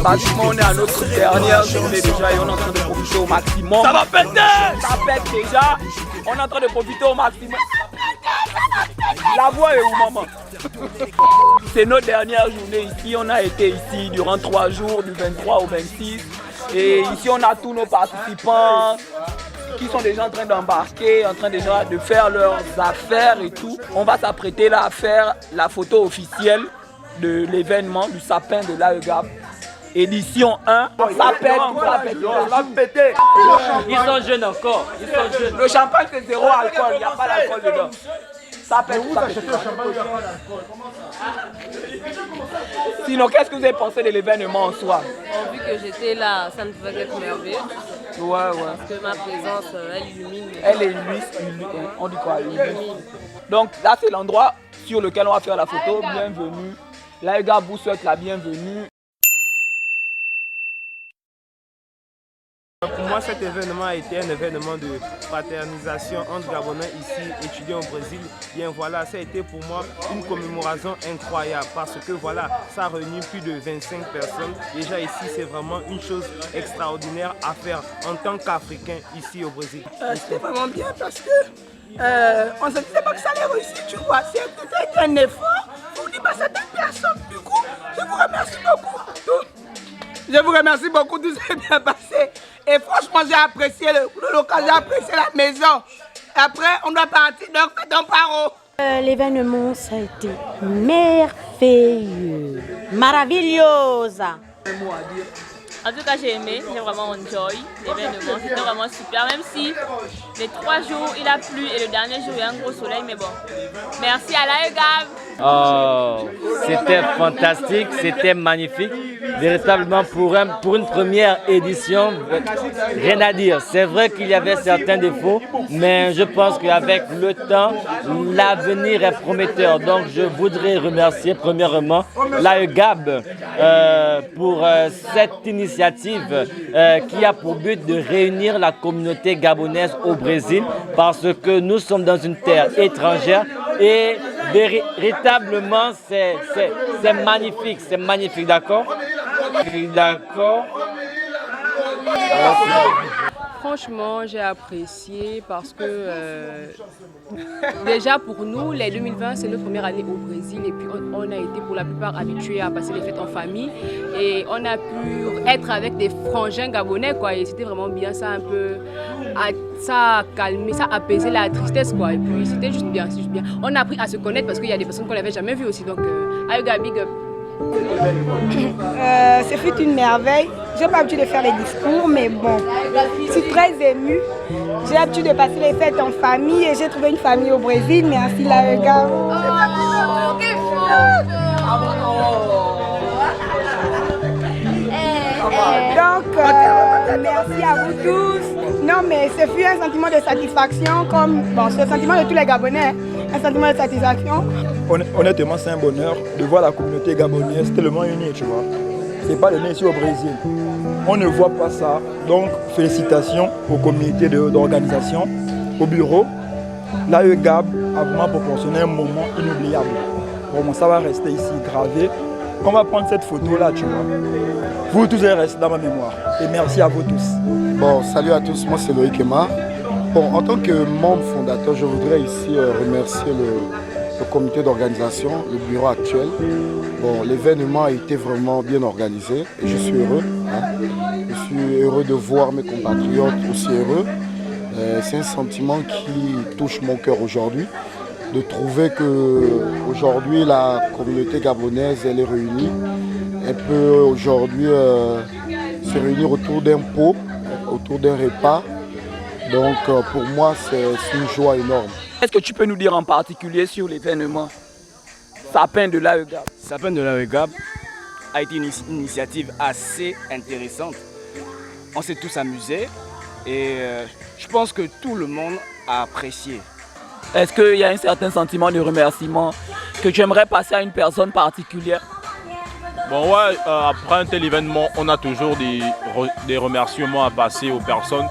Pratiquement, on est à notre dernière journée déjà et on est en train de profiter au maximum. Ça va péter! Ça pète déjà. On est en train de profiter au maximum. La voix est où, maman? C'est notre dernière journée ici. On a été ici durant 3 jours, du 23 au 26. Et ici, on a tous nos participants qui sont déjà en train d'embarquer, en train déjà de faire leurs affaires et tout. On va s'apprêter là à faire la photo officielle de l'événement, du sapin de l'AEGAB. Édition 1, ça pète, ça pète. Ils sont jeunes encore. Ils sont jeunes. Le champagne c'est 0 alcool, il n'y a pas d'alcool dedans. Ça pète, ça pète. Sinon, qu'est-ce que vous avez pensé de l'événement en soi? Vu que j'étais là, ça ne pouvait être merveilleux. Ouais. Parce que ma présence, elle illumine. Elle est on dit quoi? Donc là, c'est l'endroit sur lequel on va faire la photo. Bienvenue. L'AEGAB vous souhaite la bienvenue. Pour moi, cet événement a été un événement de fraternisation entre Gabonais ici, étudiants au Brésil. Bien voilà, ça a été pour moi une commémoration incroyable parce que voilà, ça a réuni plus de 25 personnes. Déjà ici, c'est vraiment une chose extraordinaire à faire en tant qu'Africain ici au Brésil. C'était vraiment bien parce que on ne se disait pas que ça allait réussir, tu vois. C'était un effort pour dire à certaines personnes. Du coup, je vous remercie beaucoup. Je vous remercie beaucoup, tout s'est bien passé. Et franchement, j'ai apprécié le local, j'ai apprécié la maison. Après, on doit partir dans Paro. L'événement, ça a été merveilleux. Maravillosa. En tout cas, j'ai aimé, j'ai vraiment enjoy l'événement. C'était vraiment super, même si les 3 jours il a plu et le dernier jour il y a un gros soleil, mais bon. Merci à l'AEGAB. Oh, c'était fantastique, c'était magnifique. Véritablement pour une première édition, rien à dire. C'est vrai qu'il y avait certains défauts, mais je pense qu'avec le temps, l'avenir est prometteur. Donc je voudrais remercier premièrement l'AEGAB pour cette initiative qui a pour but de réunir la communauté gabonaise au Brésil parce que nous sommes dans une terre étrangère et véritablement c'est magnifique, d'accord? D'accord. Franchement, j'ai apprécié parce que déjà pour nous, les 2020, c'est notre première année au Brésil et puis on a été pour la plupart habitués à passer les fêtes en famille et on a pu être avec des frangins gabonais quoi et c'était vraiment bien, ça un peu, ça a calmé, ça a apaisé la tristesse quoi et puis c'était juste bien, On a appris à se connaître parce qu'il y a des personnes qu'on n'avait jamais vues aussi donc AEGAB, big up. Ce fut une merveille. J'ai pas l'habitude de faire les discours, mais bon, je suis très émue. J'ai l'habitude de passer les fêtes en famille et j'ai trouvé une famille au Brésil. Merci l'AEGAB. Donc, merci à vous tous. Non, mais ce fut un sentiment de satisfaction, c'est le sentiment de tous les Gabonais, un sentiment de satisfaction. Honnêtement, c'est un bonheur de voir la communauté gabonaise tellement unie, tu vois. C'est pas le nez ici au Brésil. On ne voit pas ça. Donc, félicitations aux comités d'organisation, au bureau. L'AEGAB a vraiment proportionné un moment inoubliable. Vraiment, ça va rester ici gravé. On va prendre cette photo-là, tu vois. Vous tous allez rester dans ma mémoire. Et merci à vous tous. Bon, salut à tous, moi c'est Loïc Emma. Bon, en tant que membre fondateur, je voudrais ici remercier le comité d'organisation, le bureau actuel. Bon, l'événement a été vraiment bien organisé et je suis heureux. Je suis heureux de voir mes compatriotes aussi heureux. C'est un sentiment qui touche mon cœur aujourd'hui, de trouver qu'aujourd'hui la communauté gabonaise elle est réunie. Elle peut aujourd'hui se réunir autour d'un pot, autour d'un repas. Donc pour moi c'est une joie énorme. Qu'est-ce que tu peux nous dire en particulier sur l'événement Sapin de l'AEGAB? Sapin de l'AEGAB a été une initiative assez intéressante. On s'est tous amusés et je pense que tout le monde a apprécié. Est-ce qu'il y a un certain sentiment de remerciement que tu aimerais passer à une personne particulière? Bon ouais, après un tel événement, on a toujours des remerciements à passer aux personnes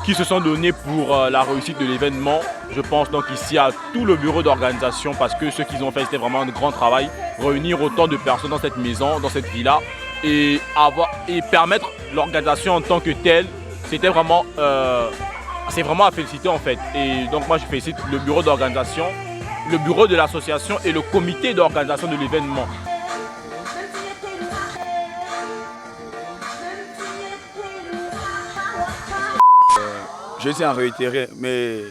qui se sont donnés pour la réussite de l'événement. Je pense donc ici à tout le bureau d'organisation parce que ce qu'ils ont fait c'était vraiment un grand travail. Réunir autant de personnes dans cette maison, dans cette villa, et permettre l'organisation en tant que telle, c'est vraiment à féliciter en fait. Et donc moi je félicite le bureau d'organisation, le bureau de l'association et le comité d'organisation de l'événement. Je tiens à réitérer mes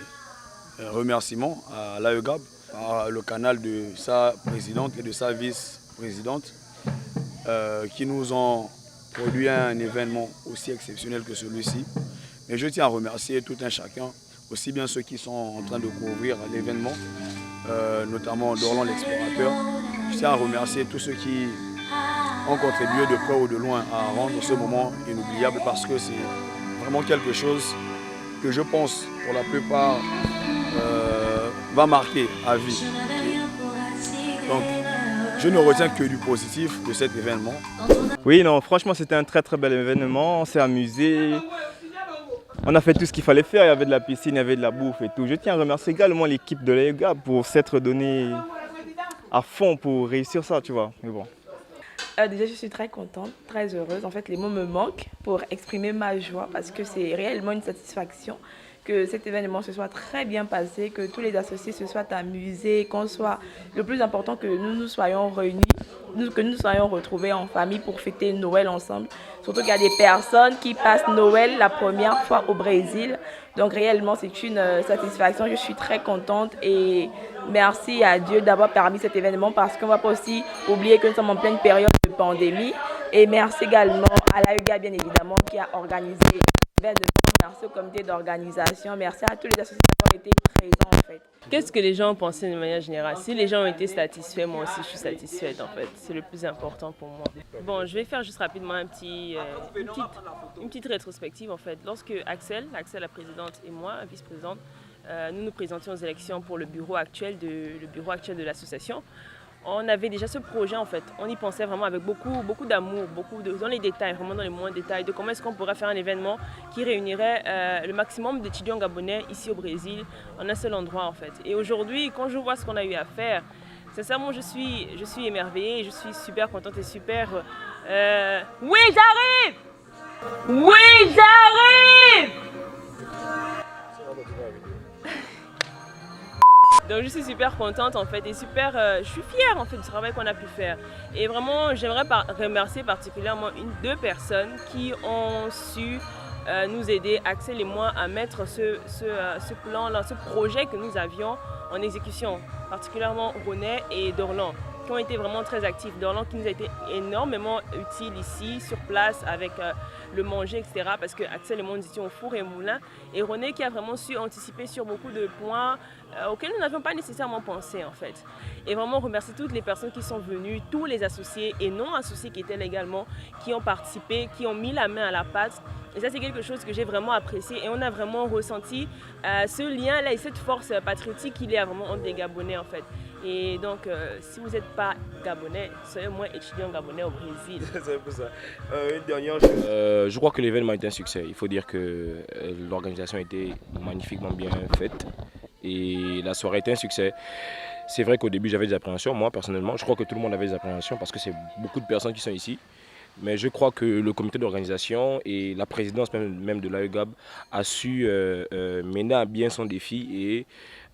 remerciements à l'AEGAB, par le canal de sa présidente et de sa vice-présidente qui nous ont produit un événement aussi exceptionnel que celui-ci. Et je tiens à remercier tout un chacun, aussi bien ceux qui sont en train de couvrir l'événement, notamment Dorlan l'explorateur. Je tiens à remercier tous ceux qui ont contribué de près ou de loin à rendre ce moment inoubliable parce que c'est vraiment quelque chose que je pense pour la plupart va marquer à vie. Donc je ne retiens que du positif de cet événement. Oui, non, franchement c'était un très bel événement, on s'est amusé. On a fait tout ce qu'il fallait faire, il y avait de la piscine, il y avait de la bouffe et tout. Je tiens à remercier également l'équipe de l'AEGAB pour s'être donné à fond pour réussir ça, tu vois. Mais bon. Déjà, je suis très contente, très heureuse. En fait, les mots me manquent pour exprimer ma joie parce que c'est réellement une satisfaction que cet événement se soit très bien passé, que tous les associés se soient amusés, qu'on soit le plus important que nous nous soyons réunis, que nous soyons retrouvés en famille pour fêter Noël ensemble. Surtout qu'il y a des personnes qui passent Noël la première fois au Brésil. Donc réellement, c'est une satisfaction. Je suis très contente et merci à Dieu d'avoir permis cet événement parce qu'on ne va pas aussi oublier que nous sommes en pleine période de pandémie. Et merci également à l'AEGA, bien évidemment, qui a organisé l'événement. Merci au comité d'organisation. Merci à tous les associés qui ont été présents en fait. Qu'est-ce que les gens ont pensé de manière générale? Si les gens ont été satisfaits, moi aussi je suis satisfaite en fait. C'est le plus important pour moi. Bon, je vais faire juste rapidement une petite rétrospective en fait. Lorsque Axel, la présidente et moi, vice-présidente, nous nous présentions aux élections pour le bureau actuel de l'association, on avait déjà ce projet en fait. On y pensait vraiment avec beaucoup d'amour, dans les détails, vraiment dans les moindres détails, de comment est-ce qu'on pourrait faire un événement qui réunirait le maximum d'étudiants gabonais ici au Brésil, en un seul endroit en fait. Et aujourd'hui, quand je vois ce qu'on a eu à faire, sincèrement, je suis émerveillée, je suis super contente et super... Oui, j'arrive! Oui, j'arrive! Donc je suis super contente en fait et je suis fière en fait du travail qu'on a pu faire. Et vraiment j'aimerais remercier particulièrement deux personnes qui ont su nous aider, Axel et moi, à mettre ce plan-là, ce projet que nous avions en exécution. Particulièrement René et Dorlan, qui ont été vraiment très actifs. Dorlan qui nous a été énormément utile ici, sur place, avec le manger, etc. Parce que Axel et moi, nous étions au four et moulin. Et René qui a vraiment su anticiper sur beaucoup de points auxquels nous n'avions pas nécessairement pensé, en fait. Et vraiment remercier toutes les personnes qui sont venues, tous les associés et non associés qui étaient là également, qui ont participé, qui ont mis la main à la pâte. Et ça, c'est quelque chose que j'ai vraiment apprécié. Et on a vraiment ressenti ce lien-là et cette force patriotique qu'il y a vraiment entre les Gabonais, en fait. Et donc, si vous n'êtes pas Gabonais, soyez au moins étudiant Gabonais au Brésil. C'est un peu ça. Une dernière chose. Je crois que l'événement est un succès. Il faut dire que l'organisation a été magnifiquement bien faite. Et la soirée était un succès. C'est vrai qu'au début, j'avais des appréhensions. Moi, personnellement, je crois que tout le monde avait des appréhensions parce que c'est beaucoup de personnes qui sont ici. Mais je crois que le comité d'organisation et la présidence même de l'AEGAB a su mener à bien son défi et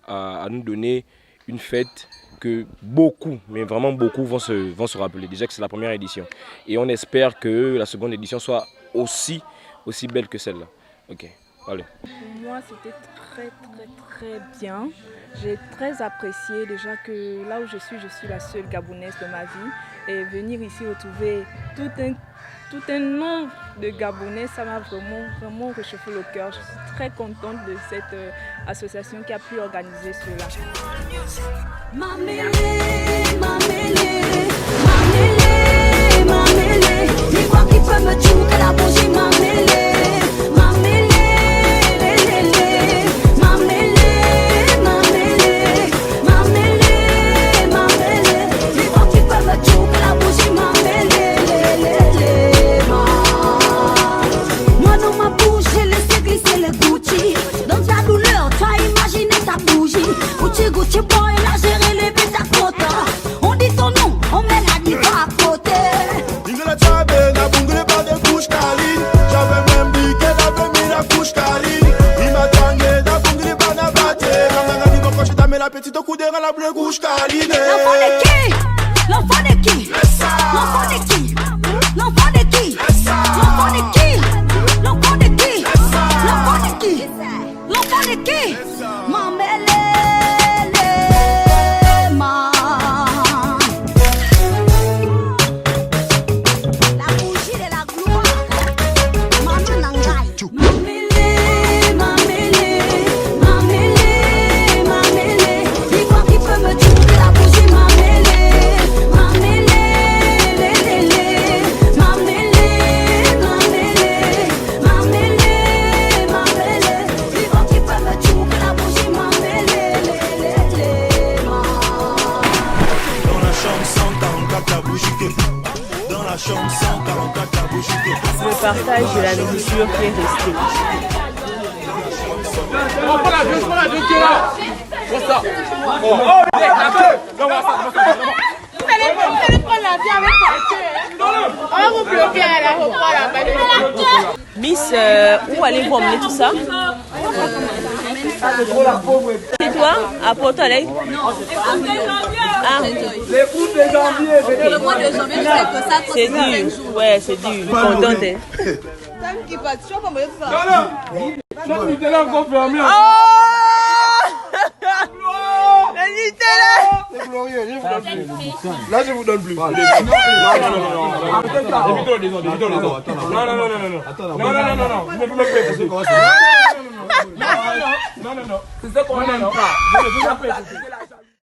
à nous donner une fête que beaucoup, mais vraiment beaucoup vont se rappeler. Déjà que c'est la première édition. Et on espère que la seconde édition soit aussi belle que celle-là. Ok, allez. Pour moi, c'était très bien. J'ai très apprécié déjà que là où je suis la seule Gabonaise de ma vie. Et venir ici retrouver tout un nombre de Gabonais, ça m'a vraiment réchauffé le cœur. Je suis très contente de cette association qui a pu organiser cela. Gucci boy, la géré les bêtes à quota. On dit ton nom, on met la diva à côté. la petite au coup de rein, la bleue gauche câlinée. L'enfant de qui? L'enfant de qui? L'enfant de qui? L'enfant de qui? L'enfant de qui? L'enfant de qui? L'enfant de qui? L'enfant de qui? Mamele. Le partage de la nourriture qui est resté. On prend la vie qui est là. C'est ça. Vous allez prendre la vie avec toi. On va vous bloquer à l'aéroport là-bas. Miss, où allez-vous emmener tout ça? C'est toi? À Porto Alegre? Ah, les coups de janvier. Okay. Le mois de janvier, je sais que ça c'est dur. Ouais, c'est dur. Contente. Qui va, tu vas pas me faire. Non, non. Tu es là encore fermé. C'est glorieux, je vous donne plus. Là, je vous donne plus. Non, non. C'est ça qu'on n'aime pas.